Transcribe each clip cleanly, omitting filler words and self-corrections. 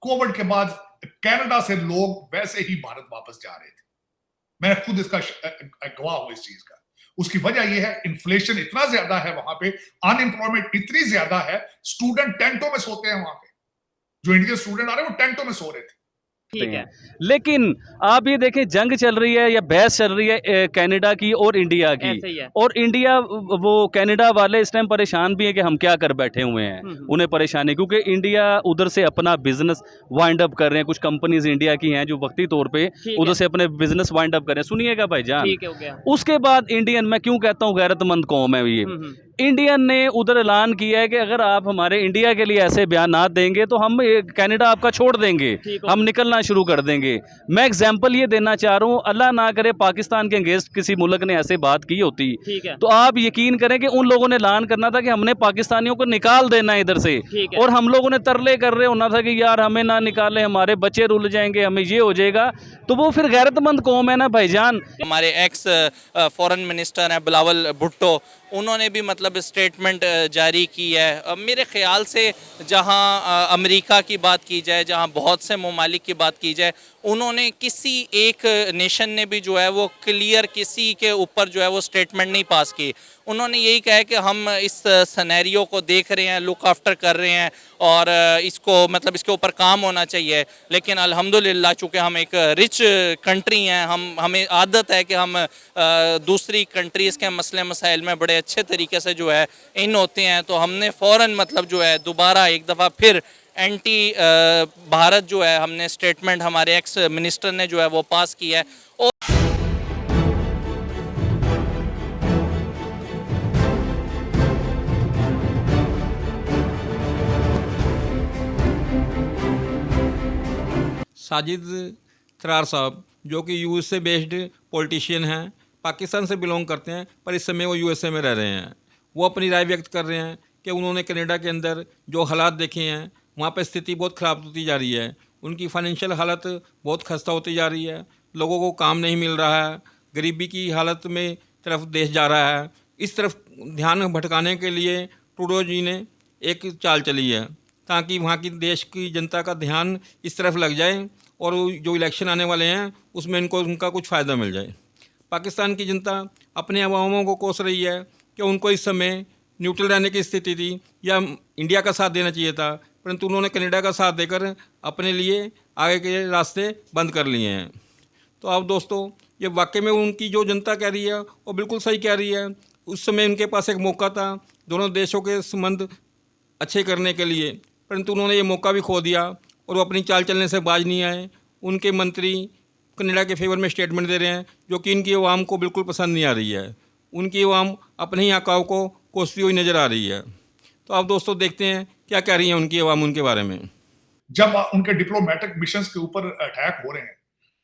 Covid के बाद Canada से लोग वैसे ही भारत वापस जा रहे थे। मैं खुद इसका गवाह हूं इस चीज का। उसकी वजह यह है इन्फ्लेशन इतना ज्यादा है वहां पे, अनएम्प्लॉयमेंट इतनी ज्यादा है, स्टूडेंट टेंटों में सोते हैं वहां पे। जो इंडियन स्टूडेंट आ रहे हैं वो टेंटों में सो रहे थे। ठीक है, लेकिन आप ये देखें जंग चल रही है या बहस चल रही है कनाडा की और इंडिया की, ऐसे ही है। और इंडिया वो कनाडा वाले इस टाइम परेशान भी हैं कि हम क्या कर बैठे हुए हैं। उन्हें परेशानी क्योंकि इंडिया उधर से अपना बिजनेस वाइंड अप कर रहे हैं। कुछ कंपनीज इंडिया की हैं जो वक्ती तौर पे उधर से अपने बिजनेस वाइंड अप कर रहे हैं। सुनिएगा भाईजान, ठीक है, हो गया। उसके बाद इंडियन, मैं क्यों कहता हूँ गैरतमंद कौम है ये, इंडियन ने उधर ऐलान किया है कि अगर आप हमारे इंडिया के लिए ऐसे बयान देंगे तो हम कनाडा आपका छोड़ देंगे, हम निकलना शुरू कर देंगे। मैं एग्जांपल ये देना चाह रहा हूँ, अल्लाह ना करे पाकिस्तान के अगेंस्ट किसी मुल्क ने ऐसे बात की होती तो आप यकीन करें कि उन लोगों ने ऐलान करना था कि हमने पाकिस्तानियों को निकाल देना है इधर से, और हम लोगों ने तरले कर रहे होना था कि यार हमें ना निकाले, हमारे बच्चे रुल जाएंगे, हमें ये हो जाएगा। तो वो फिर गैरतमंद कौम है ना भाईजान। हमारे एक्स फॉरेन मिनिस्टर हैं बिलावल भुट्टो, उन्होंने भी मतलब स्टेटमेंट जारी की है। मेरे ख्याल से जहां अमेरिका की बात की जाए, जहां बहुत से ममालिक की बात की जाए, उन्होंने किसी एक नेशन ने भी जो है वो क्लियर किसी के ऊपर जो है वो स्टेटमेंट नहीं पास की। उन्होंने यही कहा है कि हम इस सिनेरियो को देख रहे हैं, लुक आफ्टर कर रहे हैं, और इसको मतलब इसके ऊपर काम होना चाहिए। लेकिन अल्हम्दुलिल्लाह चूँकि हम एक रिच कंट्री हैं, हमें आदत है कि हम दूसरी कंट्रीज़ के मसले मसाइल में बड़े अच्छे तरीके से जो है इन होते हैं। तो हमने फ़ौरन मतलब जो है दोबारा एक दफ़ा फिर एंटी भारत जो है हमने स्टेटमेंट हमारे एक्स मिनिस्टर ने जो है वो पास किया है। और साजिद तरार साहब जो कि यूएसए बेस्ड पॉलिटिशियन हैं, पाकिस्तान से बिलोंग करते हैं, पर इस समय वो यूएसए में रह रहे हैं। वो अपनी राय व्यक्त कर रहे हैं कि उन्होंने कनाडा के अंदर जो हालात देखे हैं वहाँ पर स्थिति बहुत ख़राब होती जा रही है। उनकी फाइनेंशियल हालत बहुत खस्ता होती जा रही है, लोगों को काम नहीं मिल रहा है, गरीबी की हालत में तरफ देश जा रहा है। इस तरफ ध्यान भटकाने के लिए ट्रूडो जी ने एक चाल चली है ताकि वहाँ की देश की जनता का ध्यान इस तरफ लग जाए और जो इलेक्शन आने वाले हैं उसमें उनका कुछ फ़ायदा मिल जाए। पाकिस्तान की जनता अपने अवामों को कोस रही है कि उनको इस समय न्यूट्रल रहने की स्थिति थी या इंडिया का साथ देना चाहिए था, परंतु उन्होंने कनाडा का साथ देकर अपने लिए आगे के रास्ते बंद कर लिए हैं। तो अब दोस्तों ये वाकई में उनकी जो जनता कह रही है वो बिल्कुल सही कह रही है। उस समय उनके पास एक मौका था दोनों देशों के संबंध अच्छे करने के लिए, परंतु उन्होंने ये मौका भी खो दिया और वो अपनी चाल चलने से बाज नहीं आए। उनके मंत्री कनाडा के फेवर में स्टेटमेंट दे रहे हैं जो कि इनकी अवाम को बिल्कुल पसंद नहीं आ रही है। उनकी अवाम अपने ही आकाओं को कोसती हुई नज़र आ रही है। तो आप दोस्तों देखते हैं क्या कह रही है उनकी अवाम उनके बारे में। जब उनके डिप्लोमेटिक मिशंस के ऊपर अटैक हो रहे हैं,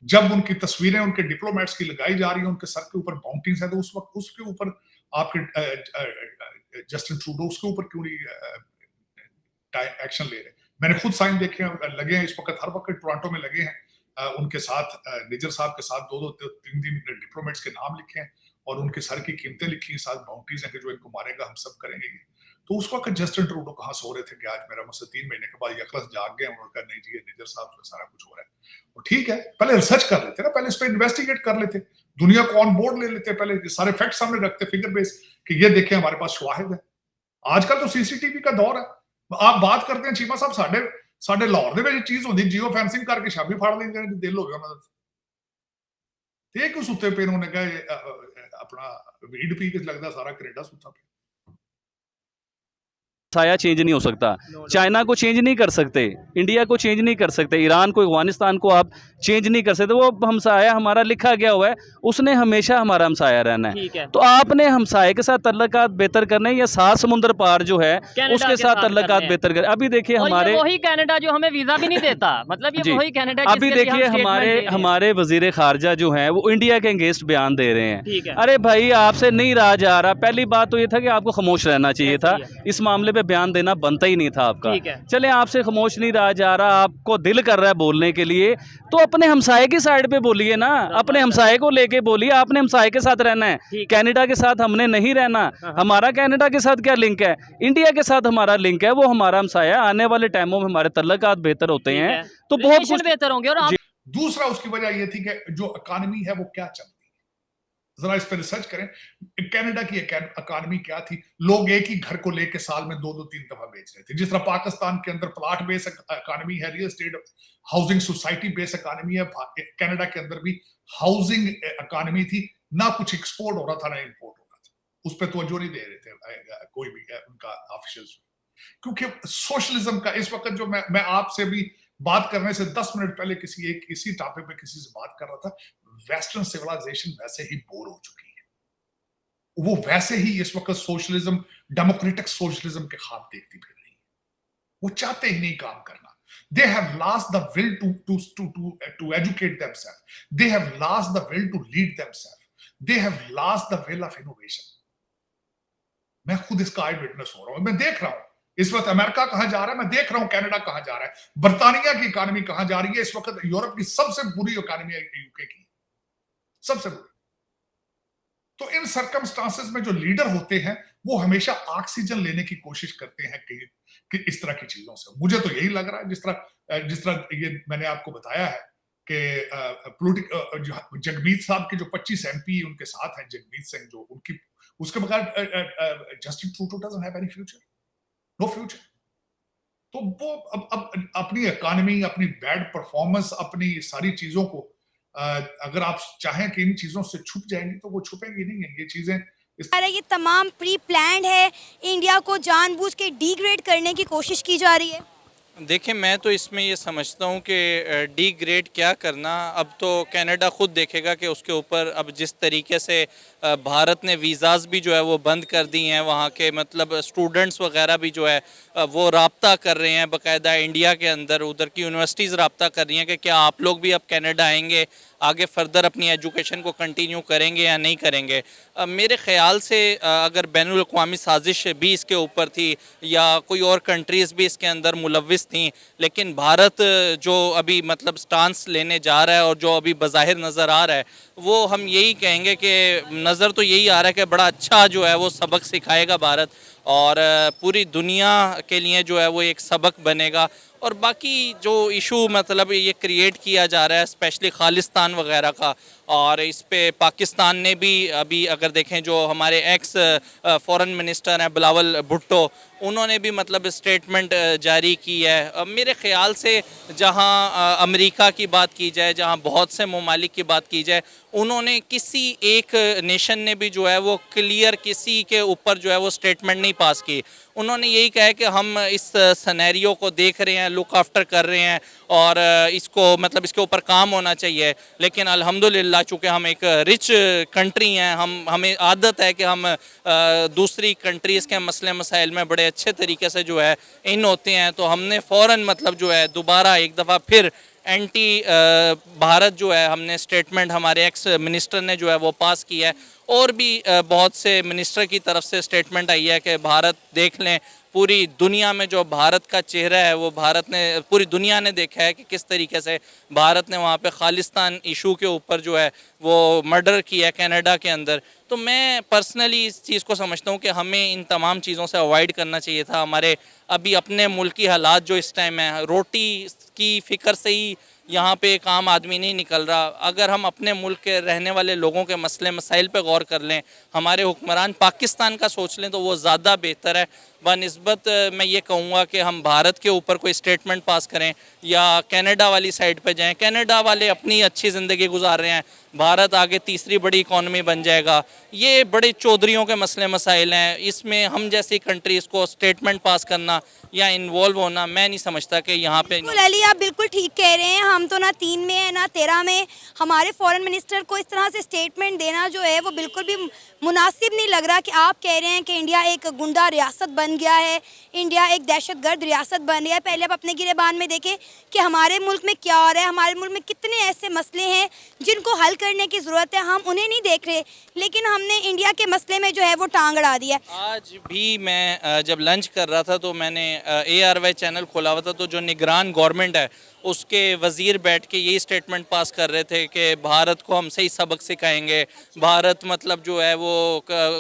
जब उनकी तस्वीरें उनके डिप्लोमेट्स की लगाई जा रही हैं, उनके सर के ऊपर बाउंटीज है, तो उस वक्त उसके ऊपर आपके जस्टिन ट्रूडो उसके ऊपर क्यों नहीं एक्शन ले रहे? मैंने खुद साइन देखे हैं, लगे हैं इस वक्त, हर वक्त टोरंटो में लगे हैं। उनके साथ निजर साहब के साथ 2-3 डिप्लोमेट्स के नाम लिखे हैं और उनके सर की कीमतें लिखी हैं, साथ बाउंटीज हैं कि जो इनको मारेगा हम सब करेंगे। तो उस वक्त जस्टिन ट्रूडो कहाँ सो रहे थे कि आज मेरा मुझसे 3 महीने के बाद यकलस जाग गए, उन्होंने कहा नहीं जी ये निजर साहब से सारा कुछ हो रहा है। और ठीक है, पहले रिसर्च कर लेते ना, पहले इस पर इन्वेस्टिगेट कर लेते, दुनिया को ऑन बोर्ड ले लेते, पहले सारे फैक्ट सामने रखते फिंगर बेस कि ये देखें हमारे पास शवाहिद है। आजकल तो सीसीटीवी का दौर है। आप बात करते हैं चीमा साहब, साढ़े लाहौर दे विच चीज होंदी, जियो फेंसिंग करके छाबी फाड़ लेंगे, दिल हो गया मतलब ते क्यों सुते पे, उन्होंने कहा अपना वीड पी के लगता सारा कनेडा सुता पे। साया चेंज नहीं हो सकता, चाइना को चेंज नहीं कर सकते, इंडिया को चेंज नहीं कर सकते, ईरान को, अफगानिस्तान को आप चेंज नहीं कर सकते। वो हमसाया हमारा लिखा गया हुआ है, उसने हमेशा हमारा हमसाया रहना है। तो आपने हमसाये के साथ तल्लुकात बेहतर करने या 7 समुद्र पार जो है उसके साथ तल्लुकात बेहतर करने। अभी देखिए हमारे वही कनाडा जो हमें वीजा भी नहीं देता, मतलब ये वही कनाडा। अभी देखिए हमारे वजीर खारजा जो है वो इंडिया के अगेंस्ट बयान दे रहे हैं। अरे भाई आपसे नहीं रहा जा रहा। पहली बात तो ये था कि आपको खामोश रहना चाहिए था, इस मामले पे बयान देना बनता ही नहीं था आपका। ठीक है। चले आपसे खामोश नहीं रहा जा रहा, आपको दिल कर रहा है बोलने के लिए, तो अपने हमसाये की साइड पे बोलिए ना, अपने हमसाये को लेके बोलिए। आपने हमसाये के साथ रहना है, ठीक। कनाडा के साथ हमने नहीं रहना। हाँ। हमारा कनाडा के साथ क्या लिंक है? इंडिया के साथ हमारा लिंक है, वो हमारा हमसाया। आने वाले टाइमों में हमारे तल्लकात बेहतर होते ठीक हैं है। तो बहुत रिलेशन कुछ बेहतर होंगे। और आप दूसरा उसकी वजह ये थी कि जो इकानमी है वो क्या चल रही है, जरा इस पर रिसर्च करें। कनाडा की इकानमी क्या थी? लोग एक ही घर को लेके साल में 2-2-3 दफा बेच रहे थे। जिस तरह पाकिस्तान के अंदर प्लाट बेस्ड इकानमी है, real estate housing society based economy है, कनाडा के अंदर भी हाउसिंग इकानमी थी। ना कुछ एक्सपोर्ट हो रहा था ना इंपोर्ट हो रहा था, उस पर तवज्जो नहीं दे रहे थे कोई भी उनका ऑफिशियल्स, क्योंकि सोशलिज्म का इस वक्त जो मैं आपसे भी बात करने से 10 मिनट पहले इसी टॉपिक पे किसी से बात कर रहा था, वेस्टर्न सिविलाइजेशन वैसे ही बोर हो चुकी है। वो वैसे ही इस वक्त सोशलिज्म, डेमोक्रेटिक सोशलिज्म के ख्वाब देखती फिर रही है। वो चाहते ही नहीं काम करना। They have lost the will to educate themselves. They have lost the will to lead themselves. They have lost the will of innovation. मैं खुद इसका आई विटनेस हो रहा हूं, मैं देख रहा हूं इस वक्त अमेरिका कहां जा रहा है, मैं देख रहा हूं कनाडा कहां जा रहा है, बर्तानिया की इकानमी कहां जा रही है। इस वक्त यूरोप की सबसे बुरी इकानमी है यूके की, सबसे बुरी। तो इन सर्कमस्टांसेस में जो लीडर होते हैं वो हमेशा ऑक्सीजन लेने की कोशिश करते हैं कि इस तरह की चीजों से। मुझे तो यही लग रहा है, जिस तरह ये मैंने आपको बताया है कि जगमीत साहब के जो 25 MP उनके साथ हैं, जगमीत सिंह जो उनकी, उसके बगैर Justin Trudeau doesn't have any future, no future. तो वो अब अपनी इकोनॉमी, अपनी बैड परफॉर्मेंस, अपनी सारी चीजों को अगर आप चाहें कि इन चीजों से छुप जाएंगी तो वो छुपेंगी नहीं है। ये चीजें ये तमाम प्री प्लान्ड है, इंडिया को जानबूझ के डिग्रेड करने की कोशिश की जा रही है। देखिए, मैं तो इसमें ये समझता हूँ कि डिग्रेड क्या करना, अब तो कनाडा खुद देखेगा कि उसके ऊपर अब जिस तरीके से भारत ने वीज़ाज़ भी जो है वो बंद कर दी हैं, वहाँ के मतलब स्टूडेंट्स वगैरह भी जो है वो राब्ता कर रहे हैं बाकायदा इंडिया के अंदर, उधर की यूनिवर्सिटीज़ राब्ता कर रही हैं कि क्या आप लोग भी अब कनाडा आएंगे, आगे फर्दर अपनी एजुकेशन को कंटिन्यू करेंगे या नहीं करेंगे। मेरे ख़्याल से अगर बैनुल अक़वामी साजिश भी इसके ऊपर थी या कोई और कंट्रीज़ भी इसके अंदर मुलव्विस थी, लेकिन भारत जो अभी मतलब स्टांस लेने जा रहा है और जो अभी बज़ाहिर नज़र आ रहा है, वो हम यही कहेंगे कि नज़र तो यही आ रहा है कि बड़ा अच्छा जो है वो सबक सिखाएगा भारत, और पूरी दुनिया के लिए जो है वो एक सबक बनेगा। और बाकी जो इशू मतलब ये क्रिएट किया जा रहा है स्पेशली खालिस्तान वगैरह का, और इस पे पाकिस्तान ने भी अभी अगर देखें जो हमारे एक्स फॉरेन मिनिस्टर हैं बिलावल भुट्टो, उन्होंने भी मतलब स्टेटमेंट जारी की है। मेरे ख़्याल से जहां अमेरिका की बात की जाए, जहां बहुत से ममालिक की बात की जाए, उन्होंने किसी एक नेशन ने भी जो है वो क्लियर किसी के ऊपर जो है वो स्टेटमेंट नहीं पास की। उन्होंने यही कहा है कि हम इस सिनेरियो को देख रहे हैं, लुक आफ्टर कर रहे हैं और इसको मतलब इसके ऊपर काम होना चाहिए। लेकिन अल्हम्दुलिल्लाह चूँकि हम एक रिच कंट्री हैं, हमें आदत है कि हम दूसरी कंट्रीज़ के मसले मसाइल में बड़े अच्छे तरीके से जो है इन होते हैं, तो हमने फ़ौरन मतलब जो है दोबारा एक दफ़ा फिर एंटी भारत जो है हमने स्टेटमेंट हमारे एक्स मिनिस्टर ने जो है वो पास किया है, और भी बहुत से मिनिस्टर की तरफ से स्टेटमेंट आई है कि भारत देख लें, पूरी दुनिया में जो भारत का चेहरा है वो भारत ने, पूरी दुनिया ने देखा है कि किस तरीके से भारत ने वहाँ पे खालिस्तान इशू के ऊपर जो है वो मर्डर किया कनाडा के अंदर। तो मैं पर्सनली इस चीज़ को समझता हूँ कि हमें इन तमाम चीज़ों से अवॉइड करना चाहिए था। हमारे अभी अपने मुल्क की हालात जो इस टाइम है, रोटी की फ़िक्र से ही यहाँ पे एक आम आदमी नहीं निकल रहा। अगर हम अपने मुल्क के रहने वाले लोगों के मसले मसाइल पे गौर कर लें, हमारे हुक्मरान पाकिस्तान का सोच लें, तो वो ज़्यादा बेहतर है बनिस्बत मैं ये कहूँगा कि हम भारत के ऊपर कोई स्टेटमेंट पास करें या कनाडा वाली साइड पे जाएं। कनाडा वाले अपनी अच्छी ज़िंदगी गुजार रहे हैं, भारत आगे तीसरी बड़ी इकॉनमी बन जाएगा। ये बड़े चौधरियों के मसले मसाइल हैं, इसमें हम जैसी कंट्रीज़ को स्टेटमेंट पास करना या इन्वॉल्व होना मैं नहीं समझता कि यहाँ पे। बिल्कुल अली, आप बिल्कुल ठीक कह रहे हैं। हम तो ना 3 में है ना 13 में, हमारे फॉरेन मिनिस्टर को इस तरह से स्टेटमेंट देना जो है वो बिल्कुल भी मुनासिब नहीं लग रहा। कि आप कह रहे हैं कि इंडिया एक गुंडा रियासत बन गया है, इंडिया एक दहशतगर्द रियासत बन गया है। पहले आप अपने गिरेबान में देखें कि हमारे मुल्क में क्या हो रहा है, हमारे मुल्क में कितने ऐसे मसले हैं जिनको हल करने की ज़रूरत है, हम उन्हें नहीं देख रहे। लेकिन हमने इंडिया के मसले में जो है वो टांग अड़ा दिया है। आज भी मैं जब लंच कर रहा था तो मैंने ARY चैनल खोला हुआ था, तो जो निगरान गवर्नमेंट है उसके वज़ीर बैठ के यही स्टेटमेंट पास कर रहे थे कि भारत को हम सही सबक सिखाएंगे। भारत मतलब जो है वो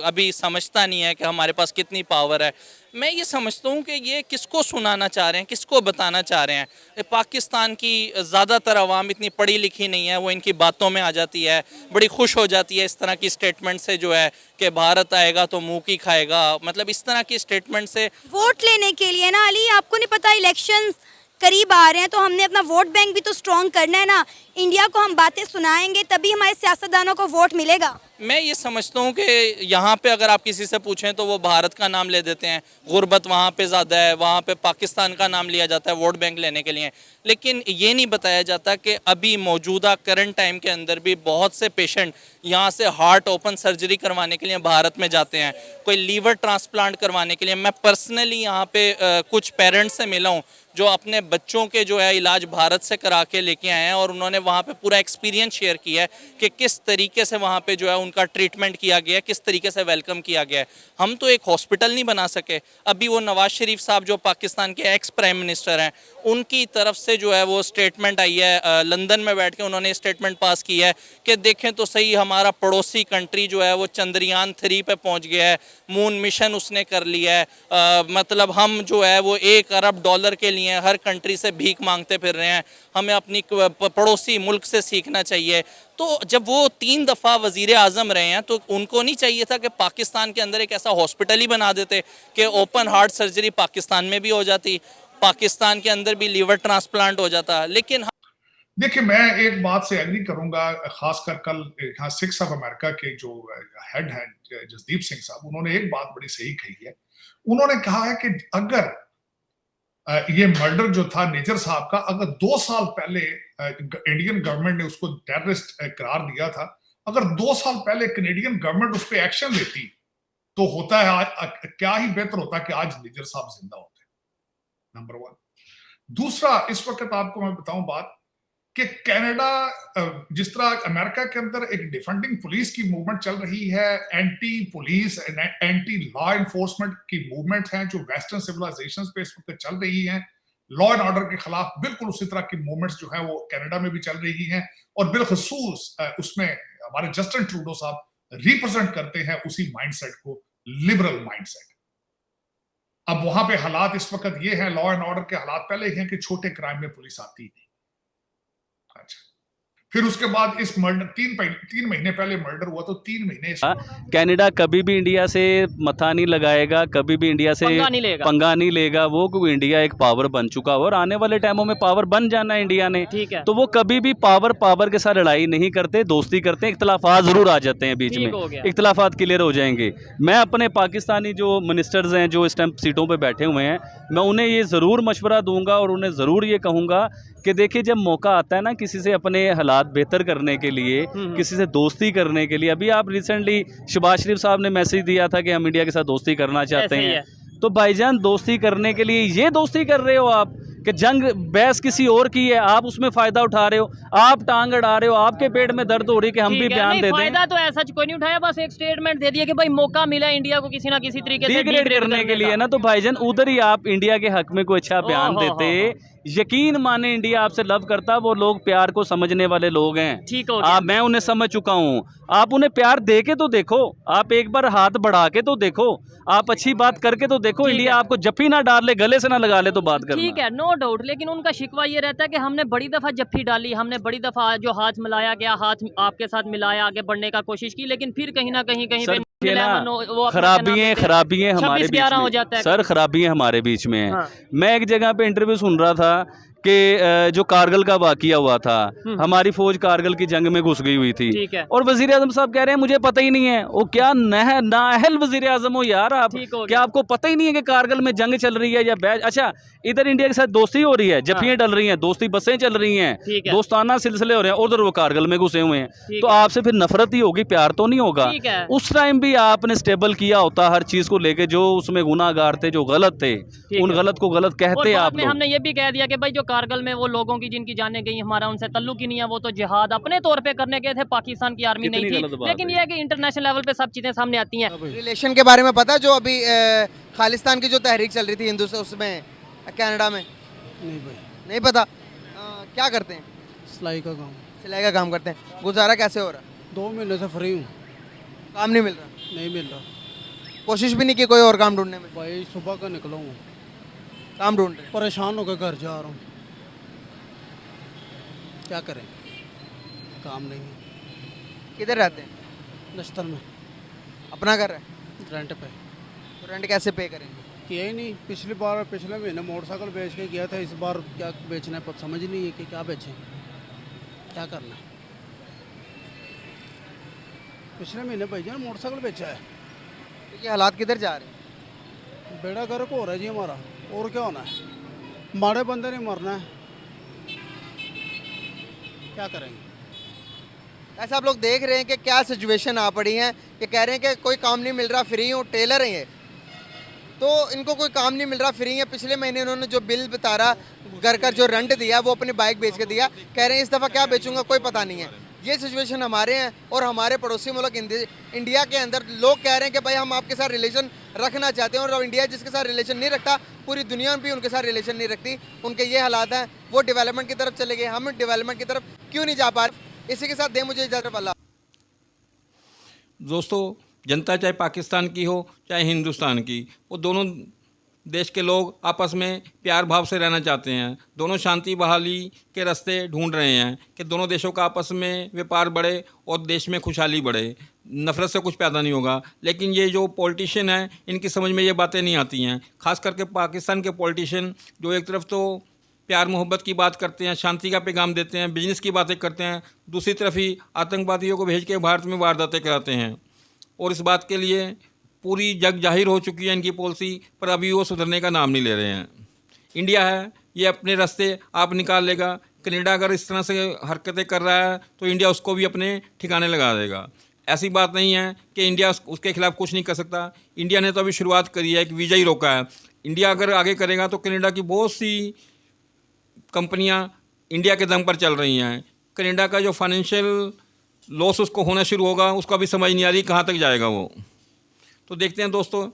अभी समझता नहीं है कि हमारे पास कितनी पावर है। मैं ये समझता हूँ कि ये किसको सुनाना चाह रहे हैं, किसको बताना चाह रहे हैं। पाकिस्तान की ज़्यादातर आवाम इतनी पढ़ी लिखी नहीं है, वो इनकी बातों में आ जाती है, बड़ी खुश हो जाती है इस तरह की स्टेटमेंट से, जो है कि भारत आएगा तो मुँह की खाएगा, मतलब इस तरह की स्टेटमेंट से। वोट लेने के लिए ना अली, आपको नहीं पता इलेक्शंस करीब आ रहे हैं, तो हमने अपना वोट बैंक भी तो स्ट्रॉन्ग करना है ना। इंडिया को हम बातें सुनाएंगे तभी हमारे सियासतदानों को वोट मिलेगा। मैं ये समझता हूँ कि यहाँ पे अगर आप किसी से पूछें तो वो भारत का नाम ले देते हैं, गुर्बत वहाँ पे ज़्यादा है, वहाँ पे पाकिस्तान का नाम लिया जाता है वोट बैंक लेने के लिए, लेकिन ये नहीं बताया जाता कि अभी मौजूदा करंट टाइम के अंदर भी बहुत से पेशेंट यहाँ से हार्ट ओपन सर्जरी करवाने के लिए भारत में जाते हैं, कोई लीवर ट्रांसप्लांट करवाने के लिए। मैं पर्सनली यहाँ पे कुछ पेरेंट्स से मिला हूँ जो अपने बच्चों के जो है इलाज भारत से करा के लेके आए हैं, और उन्होंने वहाँ पे पूरा एक्सपीरियंस शेयर किया है कि किस तरीके से वहाँ पे जो है उनका ट्रीटमेंट किया गया है, किस तरीके से वेलकम किया गया है। हम तो एक हॉस्पिटल नहीं बना सके। अभी वो नवाज शरीफ साहब जो पाकिस्तान के एक्स प्राइम मिनिस्टर हैं, उनकी तरफ से जो है वो स्टेटमेंट आई है, लंदन में बैठ के उन्होंने स्टेटमेंट पास की है कि देखें तो सही, हमारा पड़ोसी कंट्री जो है वो चंद्रयान 3 पे पहुँच गया है, मून मिशन उसने कर लिया है। मतलब हम जो है वो $1 अरब के लिए हर कंट्री से भीख मांगते फिर रहे हैं। हमें अपनी पड़ोसी मुल्क से सीखना चाहिए। तो जब वो 3 दफ़ा वज़ीर आज़म रहे हैं तो उनको नहीं चाहिए था कि पाकिस्तान के अंदर एक ऐसा हॉस्पिटल ही बना देते कि ओपन हार्ट सर्जरी पाकिस्तान में भी हो जाती, पाकिस्तान के अंदर भी लीवर ट्रांसप्लांट हो जाता। लेकिन देखिए, मैं एक बात से एग्री करूंगा, खासकर कल यहाँ सिक्स ऑफ अमेरिका के जो हेड हैं जसदीप सिंह साहब, उन्होंने एक बात बड़ी सही कही है। उन्होंने कहा है कि अगर ये मर्डर जो था निजर साहब का, अगर 2 साल पहले इंडियन गवर्नमेंट ने उसको टेररिस्ट करार दिया था, अगर 2 साल पहले कनेडियन गवर्नमेंट उस पर एक्शन लेती तो होता है आज क्या ही बेहतर होता कि आज निजर साहब जिंदा होते। नंबर 1। दूसरा, इस वक्त आपको मैं बताऊं बात कि कनाडा, जिस तरह अमेरिका के अंदर एक डिफेंडिंग पुलिस की मूवमेंट चल रही है, anti police anti law enforcement की मूवमेंट है जो वेस्टर्न सिविलाइजेशंस पे इस वक्त चल रही है, लॉ एंड ऑर्डर के खिलाफ बिल्कुल उसी तरह की मूवमेंट्स जो है वो कनाडा में भी चल रही हैं, और बिलखसूस उसमें हमारे जस्टिन ट्रूडो साहब रिप्रेजेंट करते हैं उसी माइंडसेट को, लिबरल माइंडसेट। अब वहां पे हालात इस वक्त ये है, लॉ एंड ऑर्डर के हालात पहले ही हैं कि छोटे क्राइम में पुलिस आती नहीं। फिर उसके बाद इस मर्डर 3 महीने पहले मर्डर हुआ, तो 3 महीने कनाडा कभी भी इंडिया से मथा नहीं लगाएगा, कभी भी इंडिया से पंगा नहीं लेगा वो, क्योंकि इंडिया एक पावर बन चुका है और आने वाले टाइमों में पावर बन जाना है इंडिया ने। ठीक है। तो वो कभी भी पावर के साथ लड़ाई नहीं करते, दोस्ती करते हैं, इख्तलाफात जरूर आ जाते हैं बीच में, इख्तलाफात क्लियर हो जाएंगे। मैं अपने पाकिस्तानी जो मिनिस्टर्स हैं जो इस टाइम सीटों पर बैठे हुए हैं, मैं उन्हें ये ज़रूर मशवरा दूंगा और उन्हें ज़रूर ये कहूँगा कि देखिए, जब मौका आता है ना किसी से अपने हालात बेहतर करने के लिए, किसी से दोस्ती करने के लिए, अभी आप रिसेंटली शहबाज शरीफ साहब ने मैसेज दिया था कि हम इंडिया के साथ दोस्ती करना चाहते हैं, तो भाईजान दोस्ती करने के लिए ये दोस्ती कर रहे हो आप कि जंग बहस किसी और की है, आप उसमें फ़ायदा उठा रहे हो, आप टांग अड़ा रहे हो, आपके पेट में दर्द हो रही है कि हम भी बयान दे दें। फायदा तो ऐसा कोई नहीं उठाया, बस एक स्टेटमेंट दे दिया कि भाई मौका मिला इंडिया को किसी ना किसी तरीके से डिग्रेड करने के लिए ना, तो भाईजान उधर ही आप इंडिया के हक में कोई अच्छा बयान देते। यकीन माने, इंडिया आपसे लव करता, वो लोग प्यार को समझने वाले लोग हैं। ठीक हो गया। मैं उन्हें समझ चुका हूँ। आप उन्हें प्यार दे के तो देखो, आप एक बार हाथ बढ़ा के तो देखो, आप अच्छी बात करके तो देखो। इंडिया आपको जफ्फी ना डाल ले, गले से ना लगा ले तो बात करना। ठीक है, नो डाउट। लेकिन उनका शिकवा ये रहता है कि हमने बड़ी दफ़ा जफ्फी डाली, हमने बड़ी दफ़ा जो हाथ मिलाया गया, हाथ आपके साथ मिलाया, आगे बढ़ने का कोशिश की, लेकिन फिर कहीं ना कहीं खराबियां हमारे बीच में हो जाता है। सर, खराबियां हमारे बीच में है। मैं एक जगह पे इंटरव्यू सुन रहा था कि जो कारगिल का वाकया हुआ था, हमारी फौज कारगिल की जंग में घुस गई हुई थी, और वजीर आजम साहब कह रहे हैं मुझे पता ही नहीं है। वो क्या नाअहल वजीर आजम हो यार आप, क्या आपको पता ही नहीं है कि कारगिल में जंग चल रही है या बैच? अच्छा, इधर इंडिया के साथ दोस्ती हो रही है, जफ्फियां डल रही हैं, दोस्ती बसें चल रही हैं, दोस्ताना सिलसिले हो रहे हैं, उधर वो कारगिल में घुसे हुए हैं, तो आपसे फिर नफरत ही होगी, प्यार तो नहीं होगा। उस टाइम भी आपने स्टेबल किया होता हर चीज को लेके, जो उसमें गुनाहगार थे, जो गलत थे, उन गलत को गलत कहते आप लोग। हमने ये भी कह दिया कि भाई जो कारगिल में वो लोगों की जिनकी जानें गई, हमारा उनसे तल्लुक ही नहीं है, वो तो जिहाद अपने तौर पे करने गए थे, पाकिस्तान की आर्मी नहीं कितनी थी। गलत बात लेकिन है। ये है कि इंटरनेशनल लेवल पे सब चीज़ें सामने आती हैं। रिलेशन के बारे में पता है जो अभी खालिस्तान की जो तहरीक चल रही थी हिंदू से, उसमें कनाडा में? नहीं भाई, नहीं पता। क्या करते हैं? सिलाई का काम। सिलाई का काम करते हैं। गुजारा कैसे हो रहा? 2 महीने से फ्री हूँ, काम नहीं मिल रहा? नहीं मिल रहा कोशिश भी नहीं की कोई और काम ढूंढने में? भाई। सुबह का निकला हूँ, काम ढूंढ रहे हैं। परेशान होकर घर जा रहा हूँ, क्या करें, काम नहीं है। किधर रहते हैं? नश्तर में अपना घर है? रेंट पे तो रेंट कैसे पे करेंगे? किया ही नहीं। पिछले महीने मोटरसाइकिल बेच के गया था, इस बार क्या बेचना है पर समझ नहीं है कि क्या बेचें, क्या करना है। पिछले महीने भैया मोटरसाइकिल बेचा है। तो ये हालात किधर जा रहे हैं? बेड़ा गर्क हो रहा है जी हमारा, और क्या होना है, माड़े बंदे नहीं मरना है, क्या करेंगे। ऐसा आप लोग देख रहे हैं कि क्या सिचुएशन आ पड़ी है कि कह रहे हैं कि कोई काम नहीं मिल रहा, फ्री हूँ, टेलर हैं ये, तो इनको कोई काम नहीं मिल रहा, फ्री है। पिछले महीने उन्होंने जो बिल उतारा, घर का जो रेंट दिया, वो अपनी बाइक बेच के दिया। कह रहे हैं इस दफ़ा क्या बेचूंगा कोई पता नहीं है। ये सिचुएशन हमारे हैं और हमारे पड़ोसी मुल्क इंडिया के अंदर लोग कह रहे हैं कि भाई हम आपके साथ रिलेशन रखना चाहते हैं, और इंडिया जिसके साथ रिलेशन नहीं रखता, पूरी दुनिया भी उनके साथ रिलेशन नहीं रखती। उनके ये हालात हैं, वो डेवलपमेंट की तरफ चले गए, हम डेवलपमेंट की तरफ क्यों नहीं जा पा रहे। इसी के साथ दे मुझे इजाज़त अल्लाह। दोस्तों, जनता चाहे पाकिस्तान की हो चाहे हिंदुस्तान की, वो दोनों देश के लोग आपस में प्यार भाव से रहना चाहते हैं। दोनों शांति बहाली के रास्ते ढूंढ रहे हैं कि दोनों देशों का आपस में व्यापार बढ़े और देश में खुशहाली बढ़े। नफ़रत से कुछ पैदा नहीं होगा। लेकिन ये जो पॉलिटिशियन हैं, इनकी समझ में ये बातें नहीं आती हैं। ख़ास करके पाकिस्तान के पॉलिटिशियन जो एक तरफ तो प्यार मोहब्बत की बात करते हैं, शांति का पैगाम देते हैं, बिजनेस की बातें करते हैं, दूसरी तरफ ही आतंकवादियों को भेज के भारत में वारदातें कराते हैं। और इस बात के लिए पूरी जग जाहिर हो चुकी है इनकी पॉलिसी, पर अभी वो सुधरने का नाम नहीं ले रहे हैं। इंडिया है, ये अपने रास्ते आप निकाल लेगा। कनाडा अगर इस तरह से हरकतें कर रहा है तो इंडिया उसको भी अपने ठिकाने लगा देगा। ऐसी बात नहीं है कि इंडिया उसके खिलाफ कुछ नहीं कर सकता। इंडिया ने तो अभी शुरुआत करी है, एक वीज़ा ही रोका है। इंडिया अगर आगे करेगा तो कनाडा की बहुत सी कंपनियां इंडिया के दम पर चल रही हैं। कनाडा का जो फाइनेंशियल लॉस उसको होना शुरू होगा, उसको अभी समझ नहीं आ रही कहाँ तक जाएगा वो। तो देखते हैं दोस्तों,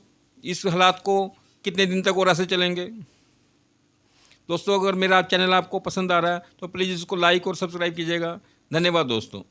इस हालात को कितने दिन तक और ऐसे चलेंगे। दोस्तों, अगर मेरा चैनल आपको पसंद आ रहा है तो प्लीज़ इसको लाइक और सब्सक्राइब कीजिएगा। धन्यवाद दोस्तों।